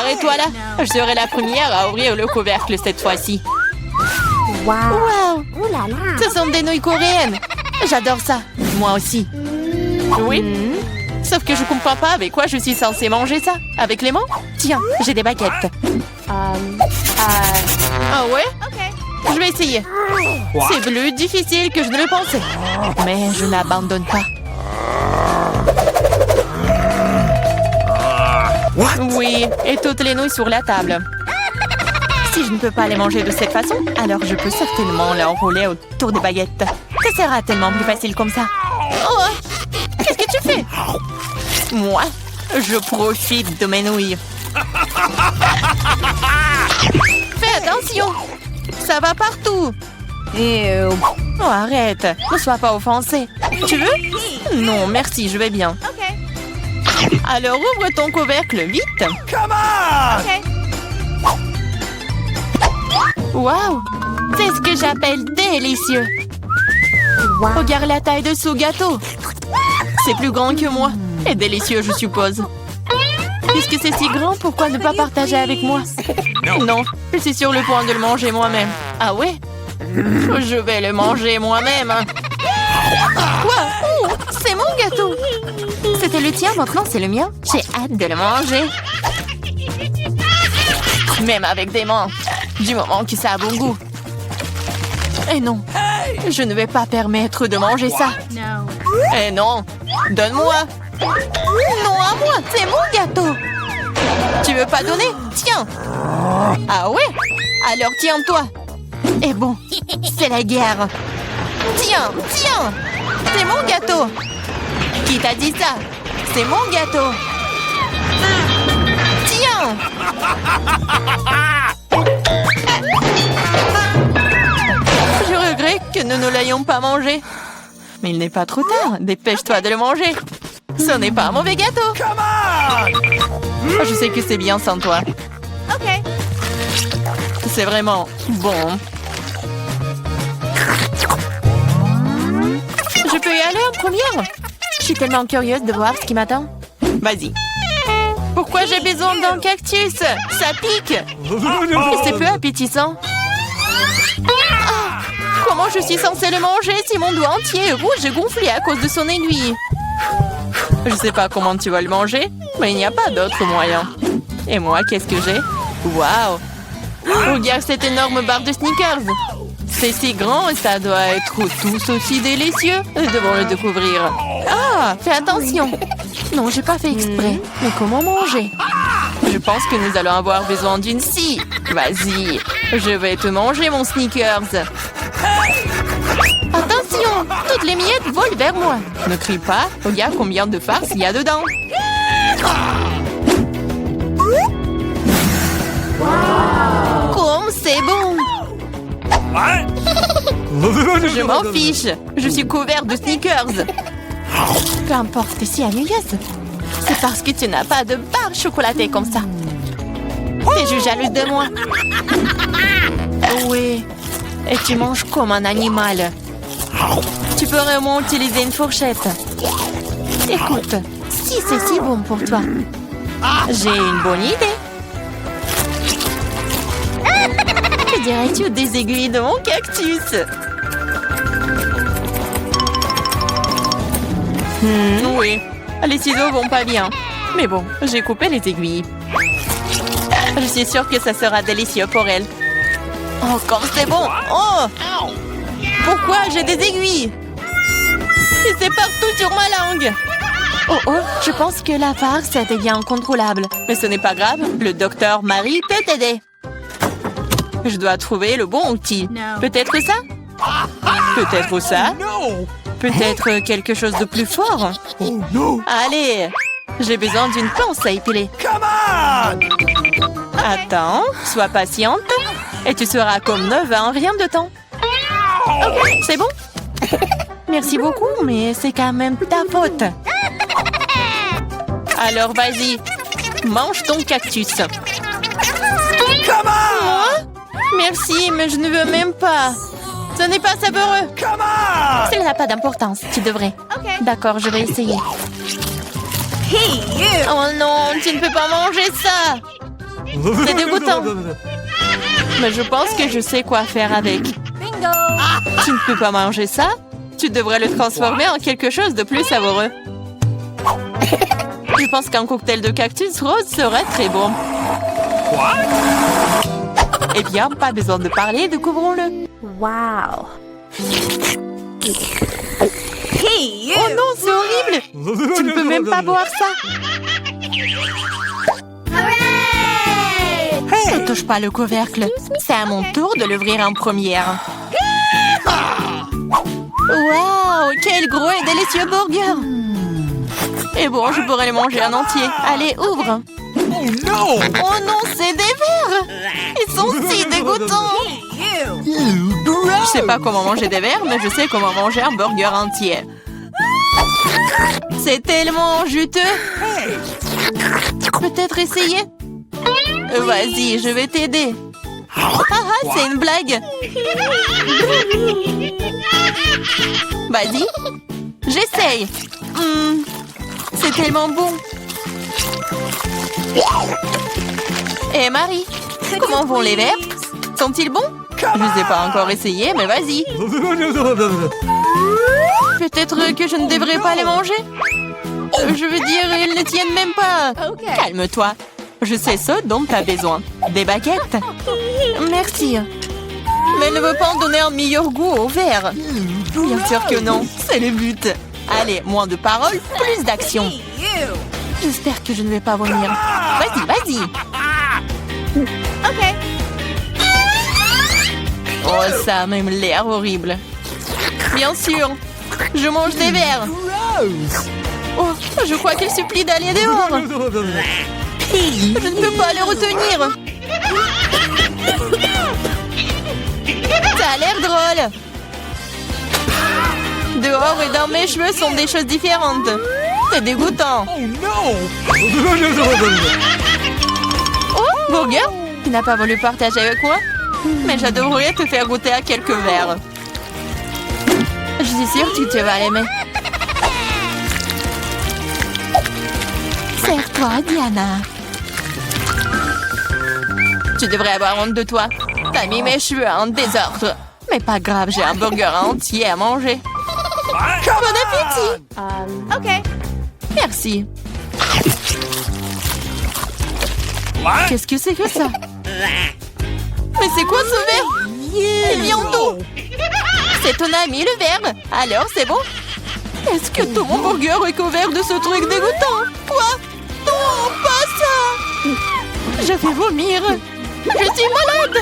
arrête-toi là. Je serai la première à ouvrir le couvercle cette fois-ci. Wow! Ouh là là. Ce sont des nouilles coréennes. J'adore ça. Moi aussi. Oui. Sauf que je comprends pas avec quoi je suis censée manger ça. Avec les mains? Tiens, j'ai des baguettes. Ah ouais? Je vais essayer. C'est plus difficile que je ne le pensais. Mais je n'abandonne pas. Oui, et toutes les nouilles sur la table. Si je ne peux pas les manger de cette façon, alors je peux certainement les enrouler autour des baguettes. Ça sera tellement plus facile comme ça. Oh! Qu'est-ce que tu fais? Moi, je profite de mes nouilles. Fais attention! Ça va partout! Oh, arrête! Ne sois pas offensé. Tu veux? Non, merci, je vais bien. Alors ouvre ton couvercle vite. Wow! C'est ce que j'appelle délicieux. Regarde la taille de ce gâteau. C'est plus grand que moi. Et délicieux, je suppose. Puisque c'est si grand, pourquoi ne pas partager avec moi? Non, je suis sur le point de le manger moi-même. Ah ouais? Je vais le manger moi-même. Quoi? Oh, c'est mon gâteau. C'était le tien, maintenant c'est le mien. J'ai hâte de le manger. Même avec des mains. Du moment que ça a bon goût. Et non, je ne vais pas permettre de manger ça. Eh non, donne-moi. Non, à moi, c'est mon gâteau. Tu veux pas donner? Tiens. Ah ouais? Alors tiens-toi. Et bon, c'est la guerre. Tiens, tiens. C'est mon gâteau. Qui t'a dit ça? C'est mon gâteau. Tiens. Je regrette que nous ne l'ayons pas mangé. Mais il n'est pas trop tard. Dépêche-toi de le manger. Ce n'est pas un mauvais gâteau. Je sais que c'est bien sans toi. C'est vraiment bon. Je peux y aller en première? Je suis tellement curieuse de voir ce qui m'attend. Vas-y. Pourquoi j'ai besoin d'un cactus? Ça pique. Et c'est peu appétissant. Ah, comment je suis censée le manger si mon doigt entier est rouge et gonflé à cause de son aiguille? Je sais pas comment tu vas le manger, mais il n'y a pas d'autre moyen. Et moi, qu'est-ce que j'ai? Waouh! Regarde cette énorme barre de Snickers. C'est si grand et ça doit être tout aussi délicieux. Nous devons le découvrir. Ah, fais attention. Non, j'ai pas fait exprès. Mais comment manger? Je pense que nous allons avoir besoin d'une scie. Vas-y, je vais te manger mon Snickers. Attention, toutes les miettes volent vers moi. Ne crie pas, regarde combien de farce il y a dedans. Comme c'est bon. Je m'en fiche. Je suis couvert de Snickers. Peu importe si ennuyeuse. C'est parce que tu n'as pas de barre chocolatée comme ça. T'es jalouse de moi. Oui. Et tu manges comme un animal. Tu peux vraiment utiliser une fourchette. Écoute, si c'est si bon pour toi, j'ai une bonne idée. Que dirais-tu des aiguilles de mon cactus? Oui, les ciseaux vont pas bien. Mais bon, j'ai coupé les aiguilles. Je suis sûre que ça sera délicieux pour elle. Oh, comme c'est bon! Oh! Pourquoi j'ai des aiguilles? Et c'est partout sur ma langue! Oh, je pense que la farce devient incontrôlable. Mais ce n'est pas grave, le docteur Marie peut t'aider. Je dois trouver le bon outil. Peut-être ça? Peut-être ça? Peut-être quelque chose de plus fort? Allez, j'ai besoin d'une pince à épiler. Attends, sois patiente. Et tu seras comme neuve en rien de temps. Ok, c'est bon? Merci beaucoup, mais c'est quand même ta faute. Alors vas-y, mange ton cactus. Moi? Merci, mais je ne veux même pas. Ce n'est pas savoureux. Cela n'a pas d'importance, tu devrais. D'accord, je vais essayer. Oh non, tu ne peux pas manger ça. C'est dégoûtant. Mais je pense que je sais quoi faire avec. Tu ne peux pas manger ça? Tu devrais le transformer en quelque chose de plus savoureux. Je pense qu'un cocktail de cactus rose serait très bon. Eh bien, pas besoin de parler, découvrons-le. Wow. Oh non, c'est horrible! Tu ne peux même pas boire ça! Ne touche pas le couvercle. C'est à mon tour de l'ouvrir en première. Waouh! Quel gros et délicieux burger! Et bon, je pourrais le manger en entier. Allez, ouvre! Oh non, c'est des vers! Ils sont si dégoûtants! Je sais pas comment manger des vers, mais je sais comment manger un burger entier. C'est tellement juteux! Peut-être essayer? Vas-y, je vais t'aider. C'est une blague. Vas-y, j'essaye. C'est tellement bon. Et Marie, comment vont les verres? Sont-ils bons? Je ne les ai pas encore essayés, mais vas-y. Peut-être que je ne devrais pas les manger? Je veux dire, ils ne tiennent même pas. Calme-toi. Je sais ce dont tu as besoin. Des baguettes? Merci. Mais elle ne veut pas en donner un meilleur goût au verre. Bien sûr que non. C'est le but. Allez, moins de paroles, plus d'action. J'espère que je ne vais pas vomir. Vas-y, vas-y. OK. Oh, ça a même l'air horrible. Bien sûr. Je mange des verres. Oh, je crois qu'il supplie d'aller dehors. Je ne peux pas les retenir. Ça a l'air drôle. Dehors et dans mes cheveux sont des choses différentes. C'est dégoûtant. Oh, burger, tu n'as pas voulu partager avec moi? Mais j'adorerais te faire goûter à quelques verres. Je suis sûre que tu vas l'aimer. Serre-toi, Diana. Tu devrais avoir honte de toi. T'as mis mes cheveux en désordre. Mais pas grave, j'ai un burger entier à manger. Bon appétit! OK. Merci. Qu'est-ce que c'est que ça? Mais c'est quoi ce verre? Il vient d'où? C'est ton ami le verre. Alors, c'est bon? Est-ce que tout mon burger est couvert de ce truc dégoûtant? Quoi? Non, pas ça! Je vais vomir. Je suis malade.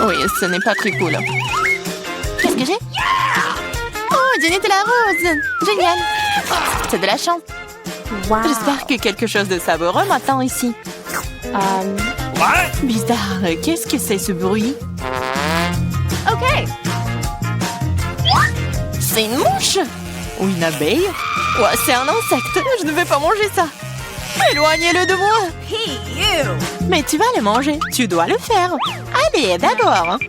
Oui, ce n'est pas très cool. Qu'est-ce que j'ai? Oh, du Nutella rose. Génial. C'est de la chance. Wow. J'espère que quelque chose de savoureux m'attend ici. Bizarre. Qu'est-ce que c'est ce bruit? OK. C'est une mouche? Ou une abeille? Ouais, c'est un insecte. Je ne vais pas manger ça. Éloignez-le de moi. Mais tu vas le manger. Tu dois le faire. Allez, d'abord.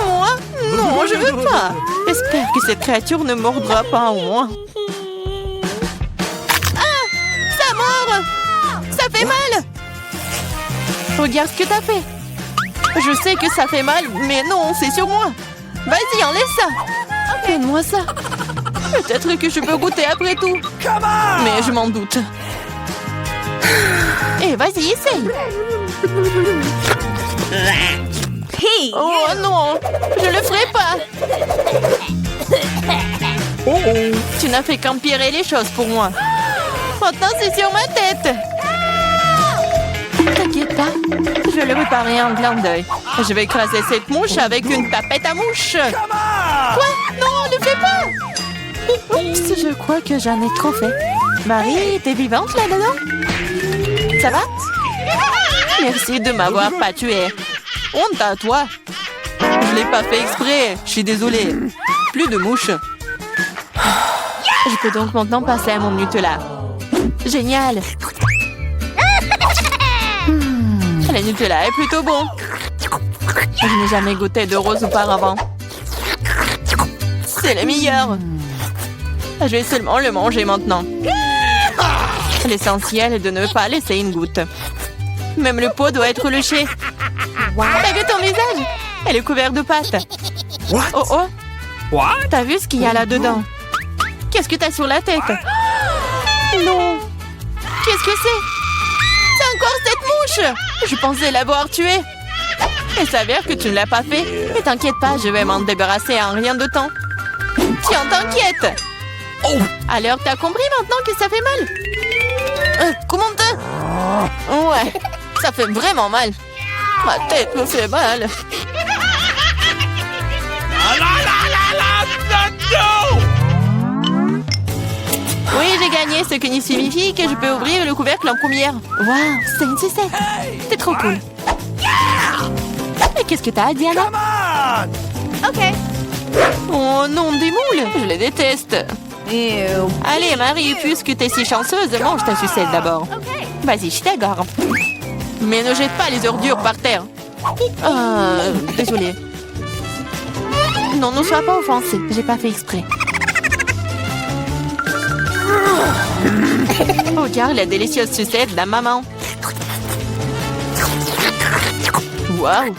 Moi? Non, je veux pas. J'espère que cette créature ne mordra pas en moi. Ah! Ça mord! Ça fait mal! Regarde ce que t'as fait. Je sais que ça fait mal, mais non, c'est sur moi. Vas-y, enlève ça. Donne-moi ça. Peut-être que je peux goûter après tout. Mais je m'en doute. Et vas-y, essaye. Oh non, je le ferai pas. Tu n'as fait qu'empirer les choses pour moi. Maintenant, c'est sur ma tête. T'inquiète pas, je vais le réparer en clin d'œil. Je vais écraser cette mouche avec une tapette à mouche. Quoi? Non, ne fais pas. Oups, je crois que j'en ai trop fait. Marie, t'es vivante là-dedans? Ça va? Merci de m'avoir pas tué. Honte à toi. Je l'ai pas fait exprès. Je suis désolée. Plus de mouches. Je peux donc maintenant passer à mon Nutella. Génial. Le Nutella est plutôt bon. Je n'ai jamais goûté de rose auparavant. C'est le meilleur. Je vais seulement le manger maintenant. L'essentiel est de ne pas laisser une goutte. Même le pot doit être léché. Wow. T'as vu ton visage? Elle est couverte de pâtes. What? Oh oh, What? t'as vu ce qu'il y a là-dedans? Qu'est-ce que t'as sur la tête? Non. Qu'est-ce que c'est? C'est encore cette mouche! Je pensais l'avoir tuée. Il s'avère que tu ne l'as pas fait. Mais t'inquiète pas, je vais m'en débarrasser en rien de temps. Tiens, t'inquiète. Oh! Alors, t'as compris maintenant que ça fait mal? Comment t'as? Ouais, ça fait vraiment mal. Ma tête me fait mal. No! Oui, j'ai gagné, ce qui signifie que je peux ouvrir le couvercle en première. Waouh, c'est une sucette. C'est trop cool. Et qu'est-ce que t'as, Diana? Come on! OK. Oh non, des moules. Je les déteste. Ew. Allez, Marie, puisque t'es si chanceuse, mange ta sucette d'abord. OK. Vas-y, je t'agarde. Mais ne jette pas les ordures par terre. Désolée. Non, ne sois pas offensée. J'ai pas fait exprès. Regarde la délicieuse sucette de la maman. Waouh!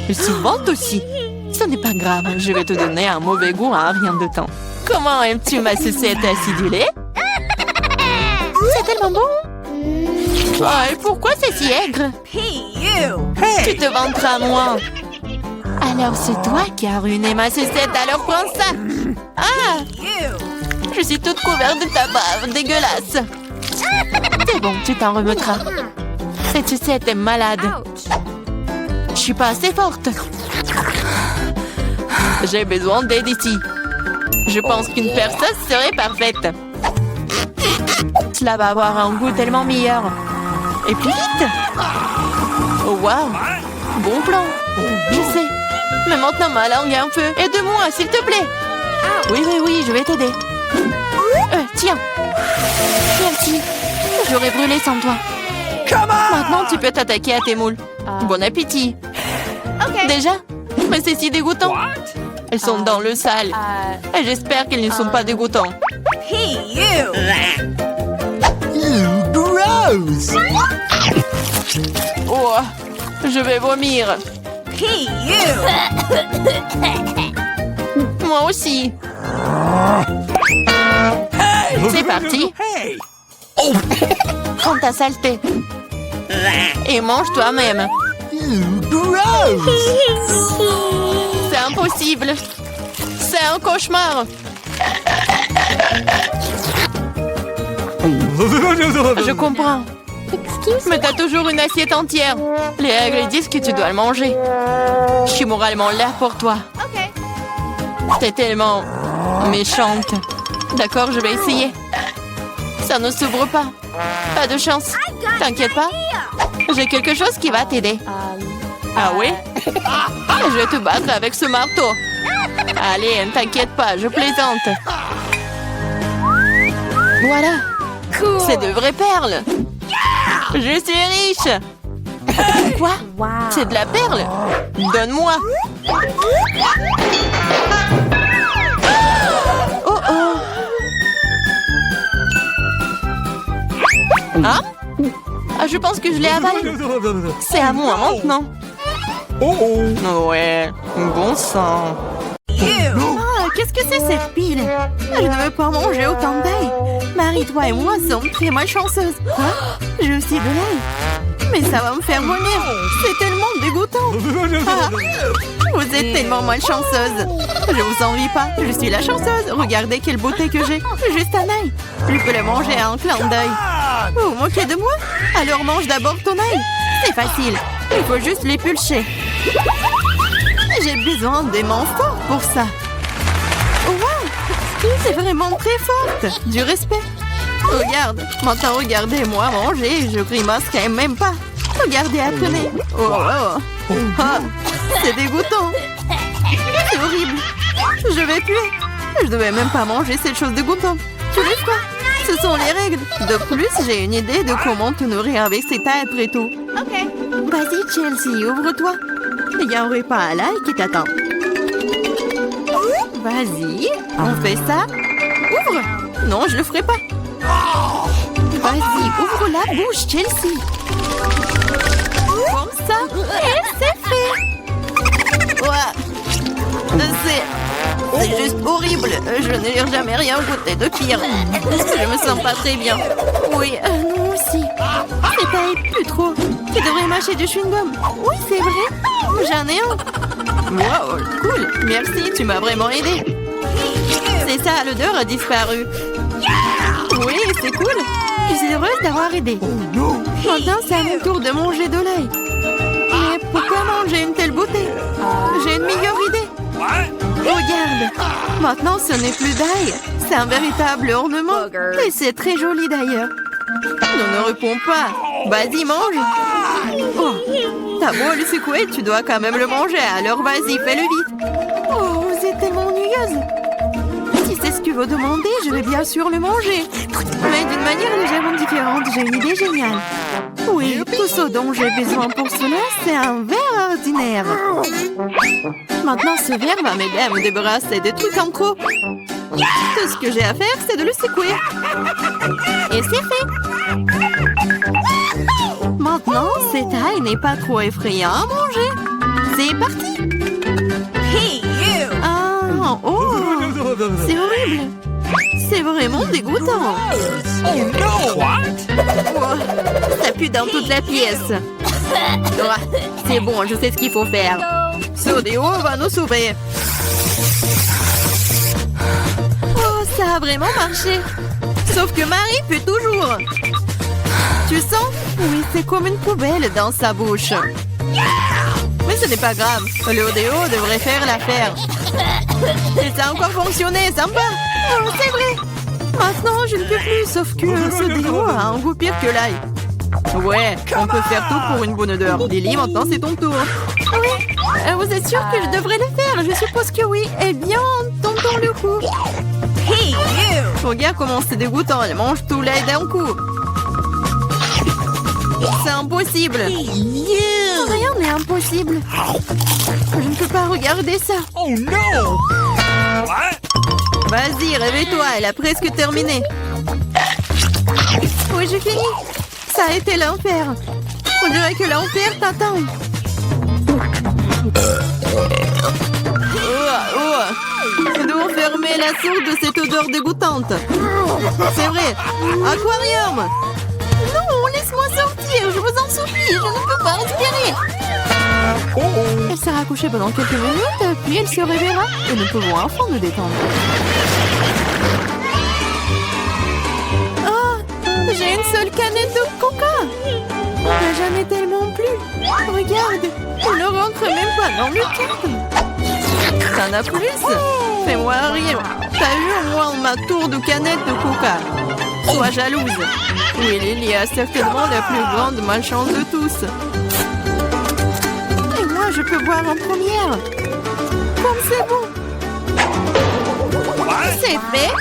Elle se vante aussi. Ce n'est pas grave, je vais te donner un mauvais goût en rien de temps. Comment aimes-tu ma sucette acidulée? C'est tellement bon! Oh, et pourquoi c'est si aigre? Tu te vanteras moins. Alors c'est toi qui as ruiné ma sucette, alors prends ça! Ah! Je suis toute couverte de ta bave, dégueulasse! C'est bon, tu t'en remettras. Cette sucette est malade. Ouch. Je suis pas assez forte. J'ai besoin d'aide ici. Je pense qu'une perceuse serait parfaite. Cela va avoir un goût tellement meilleur. Et plus vite. Oh waouh. Bon plan. Je sais. Mais maintenant ma langue est un feu. Aide-moi, s'il te plaît. Oui, je vais t'aider. Tiens. Merci. J'aurais brûlé sans toi. Come on! Maintenant, tu peux t'attaquer à tes moules. Bon appétit. OK. Déjà? Mais c'est si dégoûtant. What? Elles sont dans le sale. Et j'espère qu'elles ne sont pas dégoûtantes. Gross! Oh, je vais vomir. Moi aussi. C'est parti. Hey! Prends ta saleté. Et mange toi-même. Gross! C'est impossible. C'est un cauchemar. Je comprends. Mais t'as toujours une assiette entière. Les règles disent que tu dois le manger. Je suis moralement là pour toi. OK. T'es tellement méchante. D'accord, je vais essayer. Ça ne s'ouvre pas. Pas de chance. T'inquiète pas. J'ai quelque chose qui va t'aider. Ah oui? Je vais te battre avec ce marteau. Allez, ne t'inquiète pas, je plaisante. Voilà. C'est de vraies perles. Je suis riche. Quoi? Wow. C'est de la perle? Donne-moi. Oh oh. Hein? Ah, je pense que je l'ai avalé. C'est à moi maintenant. Oh! Ouais, bon sang. Ah, qu'est-ce que c'est cette pile? Je ne veux pas manger autant d'ail. Marie, toi et moi sommes très malchanceuses. Quoi? J'ai aussi de l'ail. Mais ça va me faire vomir. C'est tellement dégoûtant. Ah, vous êtes tellement malchanceuse. Je vous envie pas. Je suis la chanceuse. Regardez quelle beauté que j'ai. Juste un ail. Je peux le manger à un clin d'œil. Vous vous moquez de moi? Alors mange d'abord ton ail. C'est facile. Il faut juste l'épulcher. J'ai besoin des mains fortes pour ça. Wow! C'est vraiment très forte. Du respect. Regarde. Maintenant, regardez-moi manger. Je grimacerai même pas. Regardez, apprenez. Oh, oh. Ah, c'est dégoûtant. C'est horrible. Je vais puer. Je devais même pas manger cette chose dégoûtante. Tu sais quoi? Ce sont les règles. De plus, j'ai une idée de comment te nourrir avec cet ail après tout. OK. Vas-y, Chelsea, ouvre-toi. Il y a un repas à l'ail qui t'attend. Vas-y, on fait ça. Ouvre. Non, je le ferai pas. Vas-y, ouvre la bouche, Chelsea. horrible. Je n'ai jamais rien goûté de pire. Je me sens pas très bien. Oui, nous aussi. C'est pas plus trop. Tu devrais mâcher du chewing-gum. Oui, c'est vrai. J'en ai un. Wow, cool. Merci, tu m'as vraiment aidé. C'est ça, l'odeur a disparu. Oui, c'est cool. Je suis heureuse d'avoir aidé. Maintenant, c'est à mon tour de manger de l'ail. Mais pourquoi manger une telle bouteille? J'ai une meilleure idée. Regarde. Maintenant, ce n'est plus d'ail. C'est un véritable ornement. Et c'est très joli d'ailleurs. Non, ne réponds pas. Vas-y, mange. Oh, t'as beau le secouer, tu dois quand même le manger. Alors vas-y, fais-le vite. Oh, vous êtes tellement ennuyeuse. Si c'est ce que vous demandez, je vais bien sûr le manger. Mais d'une manière légèrement différente, j'ai une idée géniale. Oui, tout ce dont j'ai besoin pour cela, c'est un verre ordinaire. Maintenant, ce verre va m'aider à me débarrasser des trucs en trop. Tout ce que j'ai à faire, c'est de le secouer. Et c'est fait. Maintenant, cet ail n'est pas trop effrayant à manger. C'est parti. Hey, you! Ah, oh, c'est horrible. C'est vraiment dégoûtant. Oh no! Oh, ça pue dans toute la pièce. Oh, c'est bon, je sais ce qu'il faut faire. Ce déo va nous sauver. Oh, ça a vraiment marché. Sauf que Marie pue toujours. Tu sens? Oui, c'est comme une poubelle dans sa bouche. Mais ce n'est pas grave. Le odéo devrait faire l'affaire. Et ça a encore fonctionné, sympa. Oh, c'est vrai. Maintenant, je ne peux plus, sauf que ce déo a un goût pire que l'ail. Ouais, on peut faire tout pour une bonne odeur. Lily, maintenant c'est ton tour. Oui, vous êtes sûr que je devrais le faire? Je suppose que oui. Eh bien, tentons le coup. Hey, you! Regarde comment c'est dégoûtant. Elle mange tout l'ail d'un coup. C'est impossible. Rien n'est impossible. Je ne peux pas regarder ça. Oh no! Vas-y, réveille-toi, elle a presque terminé. Oui, j'ai fini. Ça a été l'enfer. On dirait que l'enfer t'attend. Nous devons fermer la source de cette odeur dégoûtante. C'est vrai. Aquarium. Non, laisse-moi sortir, je vous en supplie. Je ne peux pas respirer. Elle sera couchée pendant quelques minutes, puis elle se réveillera et nous pouvons enfin nous détendre. Oh, j'ai une seule canette de coca. n'a jamais tellement plu. Regarde, on ne rentre même pas dans le cadre. T'en as plus? Fais-moi rire. T'as eu au moins ma tour de canette de coca. Sois jalouse. Oui, Lily a certainement la plus grande malchance de tous. Et moi, je peux boire en première. Comme c'est bon. C'est fait.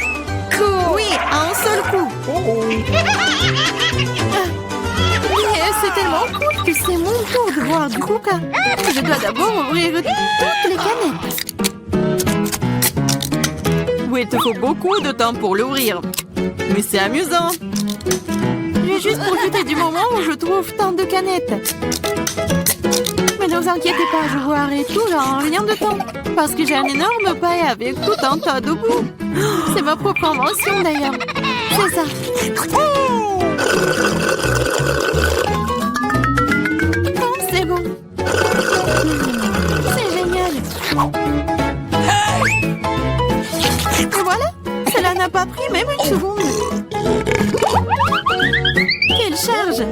Cool. Oui, à un seul coup. Mais c'est tellement cool que c'est mon tour de boire du coca. Je dois d'abord ouvrir toutes les canettes. Oui, il te faut beaucoup de temps pour l'ouvrir. Mais c'est amusant. Je vais juste profiter du moment où je trouve tant de canettes. Mais ne vous inquiétez pas, je boirai tout en rien de temps. Parce que j'ai un énorme paille avec tout un tas de goût. C'est ma propre invention d'ailleurs. C'est ça. Oh, c'est bon. C'est génial. Et voilà, cela n'a pas pris même une seconde. Quelle charge!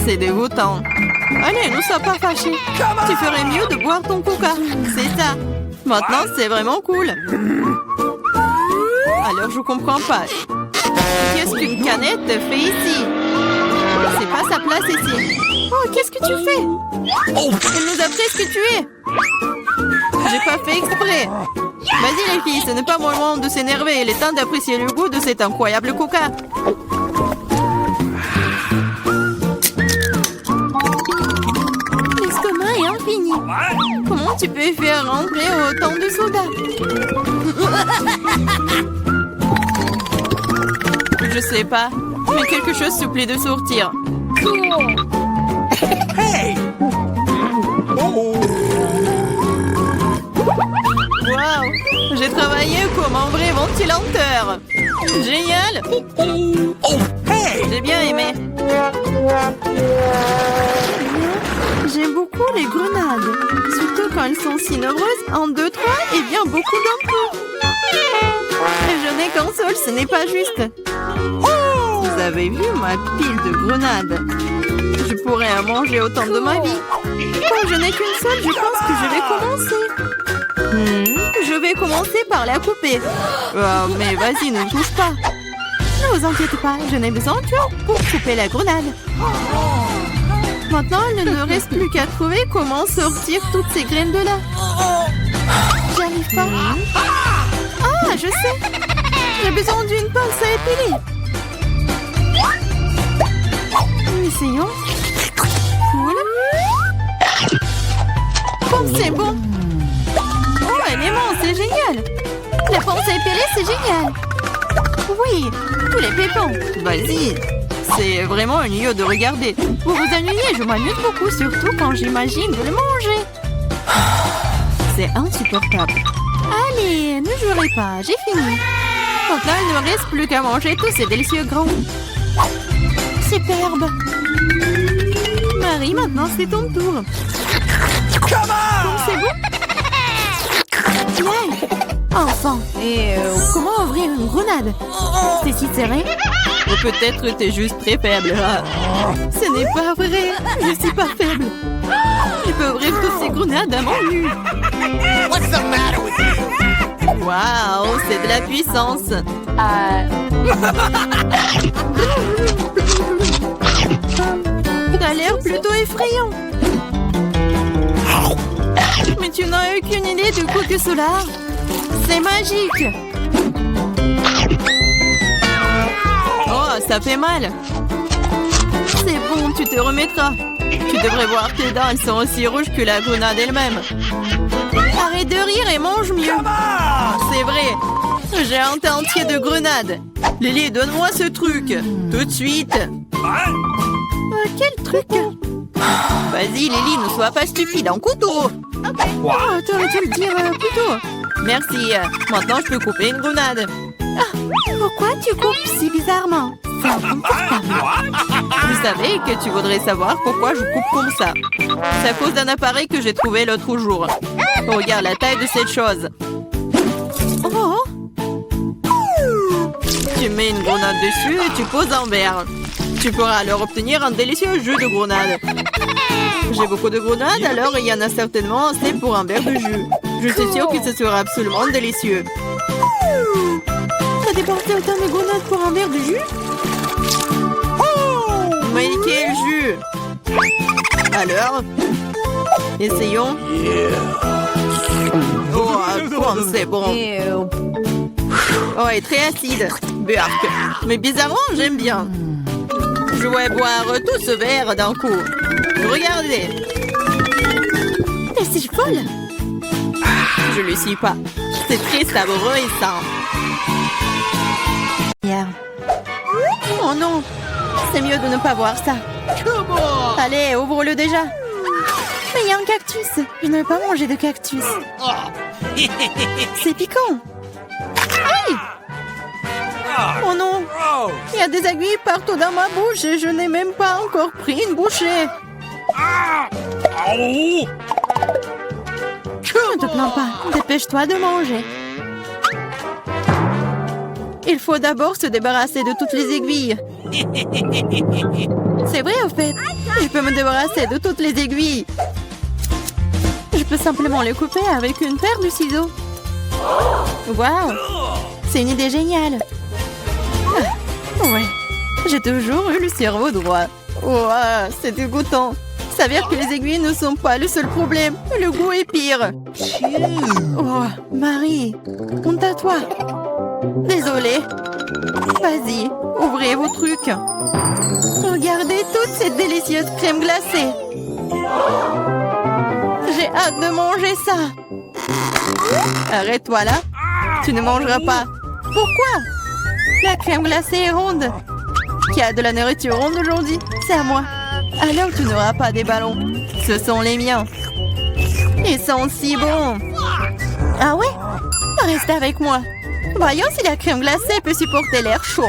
C'est dégoûtant. Allez, ne sois pas fâchés. Tu ferais mieux de boire ton coca. C'est ça. Maintenant, c'est vraiment cool. Alors, je comprends pas. Qu'est-ce qu'une canette fait ici? C'est pas sa place ici. Oh, qu'est-ce que tu fais? Elle nous a presque tués. J'ai pas fait exprès. Vas-y les filles, ce n'est pas mon moment de s'énerver. Il est temps d'apprécier le goût de cet incroyable coca. L'estomac est infini. Comment tu peux faire rentrer autant de soda? Je sais pas, mais quelque chose supplie de sortir. Hey! Wow, j'ai travaillé travailler comme un vrai ventilateur. Génial. Oh, hey! J'ai bien aimé. J'aime beaucoup les grenades. Surtout quand elles sont si nombreuses. 1, 2, 3 et bien beaucoup d'un coup. Je n'ai qu'un seul, ce n'est pas juste. Vous avez vu ma pile de grenades? Je pourrais en manger autant de ma vie. Comme je n'ai qu'une seule, je pense que je vais commencer. Je vais commencer par la couper. Oh, mais vas-y, ne touche pas. Ne vous inquiétez pas, je n'ai besoin que pour couper la grenade. Maintenant, il ne nous reste plus qu'à trouver comment sortir toutes ces graines de là. J'y arrive pas. Ah, je sais. J'ai besoin d'une pince à épiler. Essayons. Cool. Oh, c'est bon. Oh, elle est mince, c'est génial. La pince à épiler, c'est génial. Oui, tous les pépins. Vas-y. C'est vraiment ennuyeux de regarder. Vous vous ennuyez, je m'amuse beaucoup, surtout quand j'imagine de le manger. C'est insupportable. Allez, ne jouerez pas, j'ai fini. Maintenant, il ne me reste plus qu'à manger tous ces délicieux grands. Superbe. Marie, maintenant c'est ton tour. C'est bon? Yeah. Enfin. Comment ouvrir une grenade? C'est si serré? Ou peut-être t'es juste très faible. Ce n'est pas vrai. Je suis pas faible. Je peux ouvrir toutes ces grenades à mon nu. What's the matter with you? Waouh, c'est de la puissance. T'as l'air plutôt effrayant. Mais tu n'as aucune idée de quoi que cela. C'est magique. Oh, ça fait mal. C'est bon, tu te remettras. Tu devrais voir tes dents, elles sont aussi rouges que la grenade elle-même. Arrête de rire et mange mieux. C'est vrai. J'ai un tas entier de grenades. Lily, donne-moi ce truc. Tout de suite. Quel truc? Vas-y, Lily, ne sois pas stupide. Un couteau. Oh, t'aurais dû le dire plus tôt. Merci. Maintenant, je peux couper une grenade. Ah, pourquoi tu coupes si bizarrement? C'est inconfortable. Je savais que tu voudrais savoir pourquoi je coupe comme ça. C'est à cause d'un appareil que j'ai trouvé l'autre jour. Regarde la taille de cette chose. Oh. Tu mets une grenade dessus et tu poses un verre. Tu pourras alors obtenir un délicieux jus de grenade. J'ai beaucoup de grenades, alors il y en a certainement assez pour un verre de jus. Je suis sûre que ce sera absolument délicieux. T'as dépensé autant de grenades pour un verre de jus? Oh! Mais quel jus! Alors, essayons. Oh, c'est bon. Oh, et très acide. Burk. Mais bizarrement, j'aime bien. Je vais boire tout ce verre d'un coup. Regardez. Mais c'est folle. Je le suis pas. C'est très savoureux et sain. Yeah. Oh non. C'est mieux de ne pas voir ça. Allez, ouvre-le déjà. Mais il y a un cactus. Je ne veux pas manger de cactus. C'est piquant. Aïe! Oh non! Il y a des aiguilles partout dans ma bouche et je n'ai même pas encore pris une bouchée. Ne te plains pas. Dépêche-toi de manger. Il faut d'abord se débarrasser de toutes les aiguilles. C'est vrai, au fait. Je peux me débarrasser de toutes les aiguilles. Je peux simplement les couper avec une paire de ciseaux. Waouh! C'est une idée géniale. Ouais, j'ai toujours eu le cerveau droit. Wow, c'est dégoûtant. S'avère que les aiguilles ne sont pas le seul problème. Le goût est pire. Oh, Marie, honte à toi. Désolée. Vas-y, ouvrez vos trucs. Regardez toute cette délicieuse crème glacée. J'ai hâte de manger ça. Arrête-toi là. Tu ne mangeras pas. Pourquoi? La crème glacée est ronde. Qui a de la nourriture ronde aujourd'hui? C'est à moi. Alors tu n'auras pas des ballons. Ce sont les miens. Ils sont si bons. Ah ouais? Reste avec moi. Voyons si la crème glacée peut supporter l'air chaud.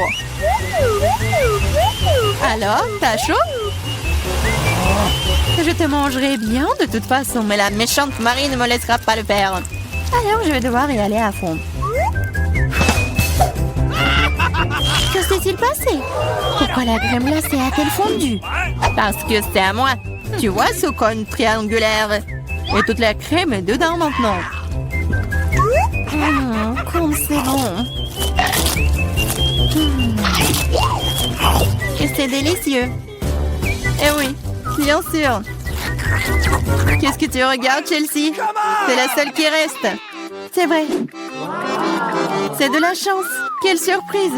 Alors, t'as chaud? Je te mangerai bien de toute façon, mais la méchante Marie ne me laissera pas le faire. Alors, je vais devoir y aller à fond. Que s'est-il passé? Pourquoi la crème glacée a-t-elle fondu? Parce que c'est à moi. Tu vois ce cône triangulaire? Et toute la crème est dedans maintenant. Comme c'est bon. Et c'est délicieux. Eh oui, bien sûr. Qu'est-ce que tu regardes, Chelsea? C'est la seule qui reste. C'est vrai. C'est de la chance. Quelle surprise.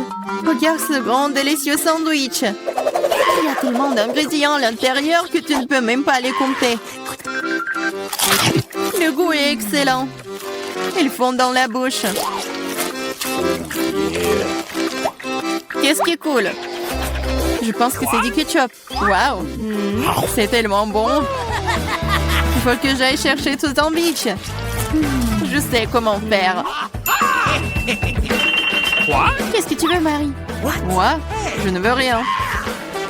Regarde ce grand délicieux sandwich. Il y a tellement d'ingrédients à l'intérieur que tu ne peux même pas les compter. Le goût est excellent. Ils fondent dans la bouche. Qu'est-ce qui est cool? Je pense que c'est du ketchup. Waouh! C'est tellement bon. Il faut que j'aille chercher ce sandwich. Je sais comment faire. Qu'est-ce que tu veux, Marie? Moi? Je ne veux rien.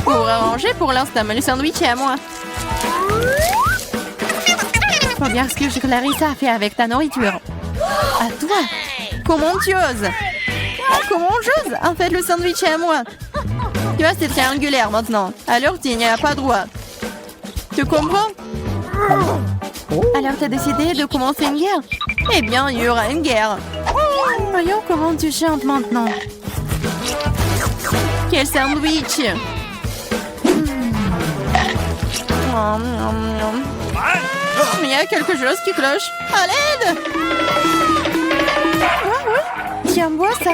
Pour arranger pour l'instant, mais le sandwich est à moi. Regarde ce que Clarissa a fait avec ta nourriture. À toi? Comment tu oses? Comment j'ose? En fait, le sandwich est à moi. Tu vois, c'est triangulaire maintenant. Alors, tu n'y as pas droit. Tu comprends? Alors, tu as décidé de commencer une guerre? Eh bien, il y aura une guerre. Voyons comment tu chantes maintenant. Quel sandwich! Il y a quelque chose qui cloche. À l'aide! Oui. Tiens, bois ça.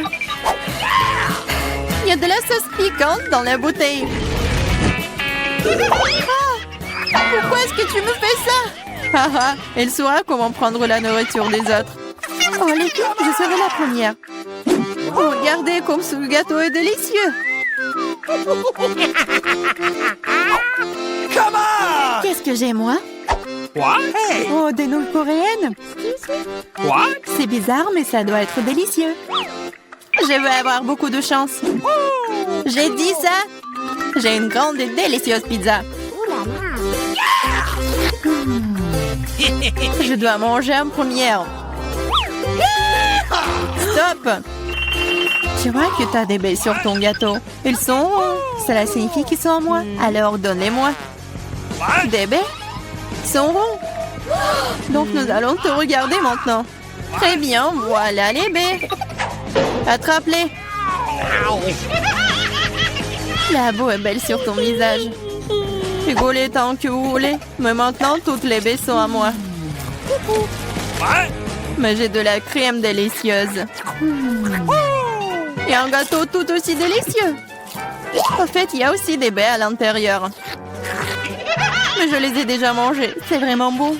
Il y a de la sauce piquante dans la bouteille. Pourquoi est-ce que tu me fais ça? Elle saura comment prendre la nourriture des autres. Oh, les filles, je serai la première. Oh, regardez comme ce gâteau est délicieux. Come on! Qu'est-ce que j'ai, moi? What? Hey! Oh, des nouilles coréennes. What? C'est bizarre, mais ça doit être délicieux. Je vais avoir beaucoup de chance. J'ai dit ça. J'ai une grande et délicieuse pizza. Je dois manger en première. Stop! Tu vois que tu as des baies sur ton gâteau. Ils sont ronds. Cela signifie qu'ils sont à moi. Alors donne-les-moi. Des baies? Ils sont ronds. Donc nous allons te regarder maintenant. Très bien, voilà les baies. Attrape-les. La boue est belle sur ton visage. Rigolez tant que vous voulez. Mais maintenant, toutes les baies sont à moi. Mais j'ai de la crème délicieuse. Et un gâteau tout aussi délicieux. En fait, il y a aussi des baies à l'intérieur. Mais je les ai déjà mangées. C'est vraiment bon.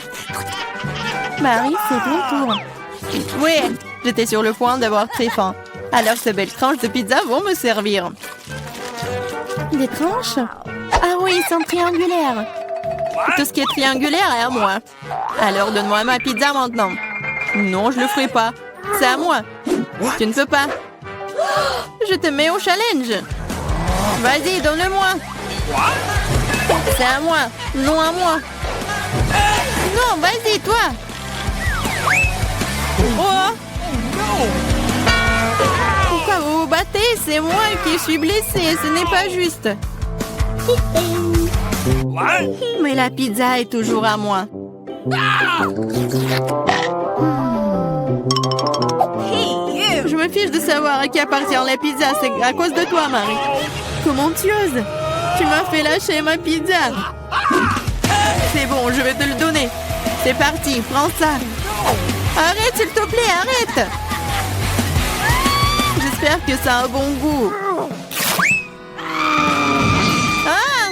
Marie, c'est ton tour. Oui, j'étais sur le point d'avoir très faim. Alors ces belles tranches de pizza vont me servir. Des tranches? Ah oui, ils sont triangulaires. Tout ce qui est triangulaire est à moi. Alors donne-moi ma pizza maintenant. Non, je le ferai pas. C'est à moi. Tu ne peux pas. Je te mets au challenge. Vas-y, donne-le-moi. C'est à moi. Non à moi. Non, vas-y, toi. Oh. Pourquoi vous vous battez? C'est moi qui suis blessée. Ce n'est pas juste. Mais la pizza est toujours à moi. Je me fiche de savoir à qui appartient la pizza. C'est à cause de toi, Marie. Comment tu oses? Tu m'as fait lâcher ma pizza. C'est bon, je vais te le donner. C'est parti, prends ça. Arrête, s'il te plaît, arrête. J'espère que ça a un bon goût. Ah!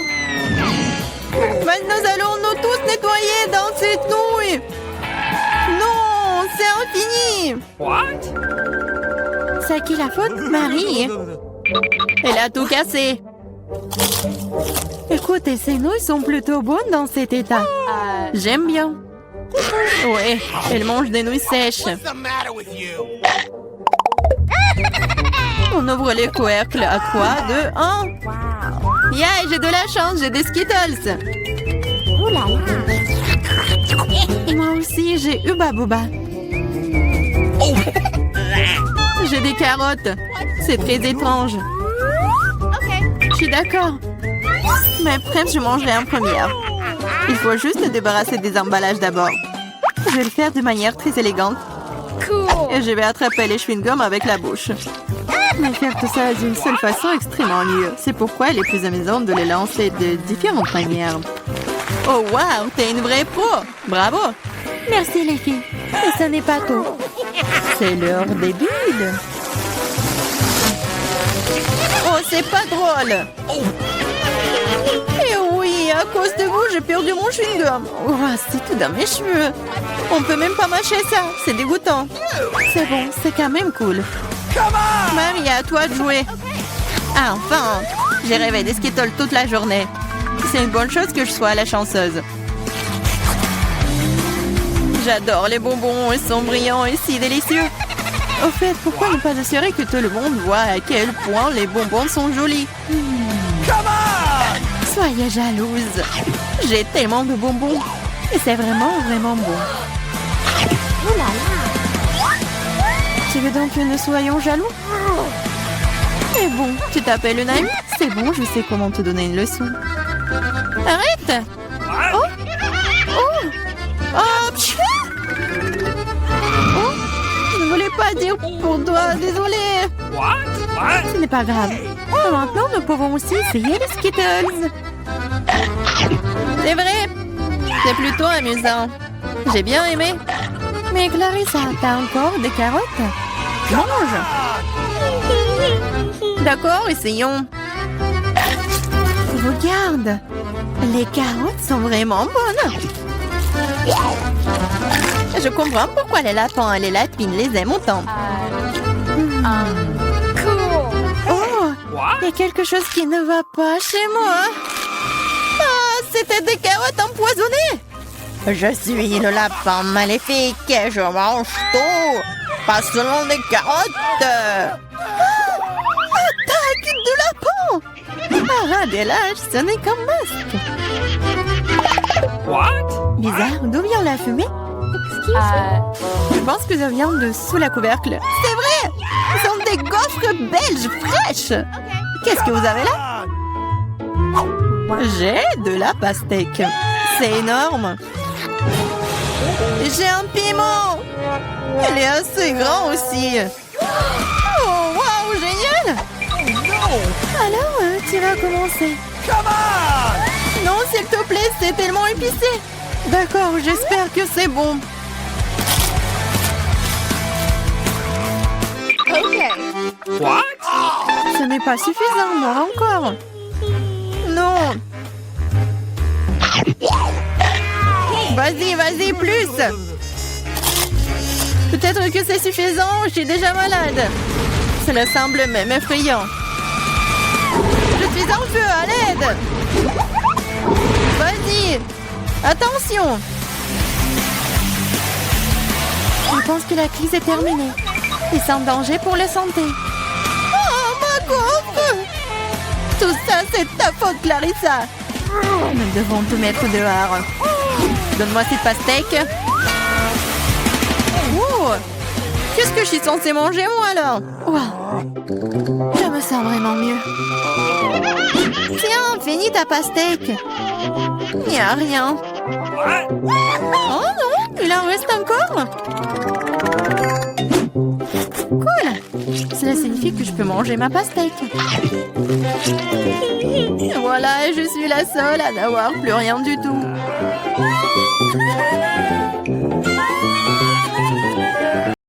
Mais nous allons nous tous nettoyer dans cette nouille. Non, c'est infini. C'est à qui la faute? Marie. Elle a tout cassé. Écoutez, ces nouilles sont plutôt bonnes dans cet état. J'aime bien. Ouais, elle mange des nouilles sèches. What's the matter with you? On ouvre les couvercles à 3, 2, 1. Wow. Yeah, j'ai de la chance, j'ai des Skittles. Ooh la la. Moi aussi, j'ai Uba Booba. J'ai des carottes. C'est très étrange. Okay. Je suis d'accord. Mais bref, je mangerai en première. Il faut juste se débarrasser des emballages d'abord. Je vais le faire de manière très élégante. Cool. Et je vais attraper les chewing-gums avec la bouche. Mais faire tout ça d'une seule façon est extrêmement ennuyeux. C'est pourquoi il est plus amusant de les lancer de différentes manières. Oh wow, t'es une vraie pro! Bravo! Merci les filles. Mais ce n'est pas tout. C'est l'heure des bulles. Oh, c'est pas drôle! Et oui, à cause de vous, j'ai perdu mon chewing-gum. Oh, c'est tout dans mes cheveux. On peut même pas mâcher ça. C'est dégoûtant. C'est bon, c'est quand même cool. Mamie, à toi de jouer. Ah, enfin! J'ai rêvé des Skittles toute la journée. C'est une bonne chose que je sois la chanceuse. J'adore les bonbons, ils sont brillants et si délicieux. Au fait, pourquoi ne pas assurer que tout le monde voit à quel point les bonbons sont jolis? Soyez jalouse. J'ai tellement de bonbons. Et c'est vraiment, vraiment bon. Ooh la la. Tu veux donc que nous soyons jaloux? Mais bon, tu t'appelles une amie? C'est bon, je sais comment te donner une leçon. Arrête! Oh! Oh! Oh! Pfiou! Oh! Je ne voulais pas dire pour toi, désolée. What? Ce n'est pas grave. Maintenant, nous pouvons aussi essayer les Skittles. C'est vrai. C'est plutôt amusant. J'ai bien aimé. Mais Clarissa, t'as encore des carottes? Mange! D'accord, essayons. Regarde. Les carottes sont vraiment bonnes. Je comprends pourquoi les lapins et les lapines les aiment autant. Cool. Oh! Il y a quelque chose qui ne va pas chez moi. Ah, c'était des carottes empoisonnées. Je suis le lapin maléfique et je mange tout. Pas seulement des carottes. Ah, attaque de lapin. Ah, des lâches, ce n'est qu'un masque. What? Bizarre, d'où vient la fumée? Je pense que ça vient de sous la couvercle. C'est vrai! Ce sont des gaufres belges fraîches. Qu'est-ce que vous avez là? J'ai de la pastèque. C'est énorme. J'ai un piment. Il est assez grand aussi. Oh, waouh, génial! Alors, tu vas commencer. Non, s'il te plaît, c'est tellement épicé. D'accord, j'espère que c'est bon. Okay. What? Ce n'est pas suffisant, moi encore. Non. Vas-y, vas-y, plus. Peut-être que c'est suffisant, je suis déjà malade. Cela semble même effrayant. Je suis en feu, à l'aide. Vas-y. Attention. Je pense que la crise est terminée. Et sans danger pour la santé. Oh, ma gaufre! Tout ça, c'est ta faute, Clarissa. Nous devons te mettre dehors. Donne-moi cette pastèque. Oh! Qu'est-ce que je suis censée manger, moi, alors? Wow. Je me sens vraiment mieux. Tiens, finis ta pastèque. Il n'y a rien. Oh non, il en reste encore. Cool. Cela signifie que je peux manger ma pastèque. Voilà, je suis la seule à n'avoir plus rien du tout.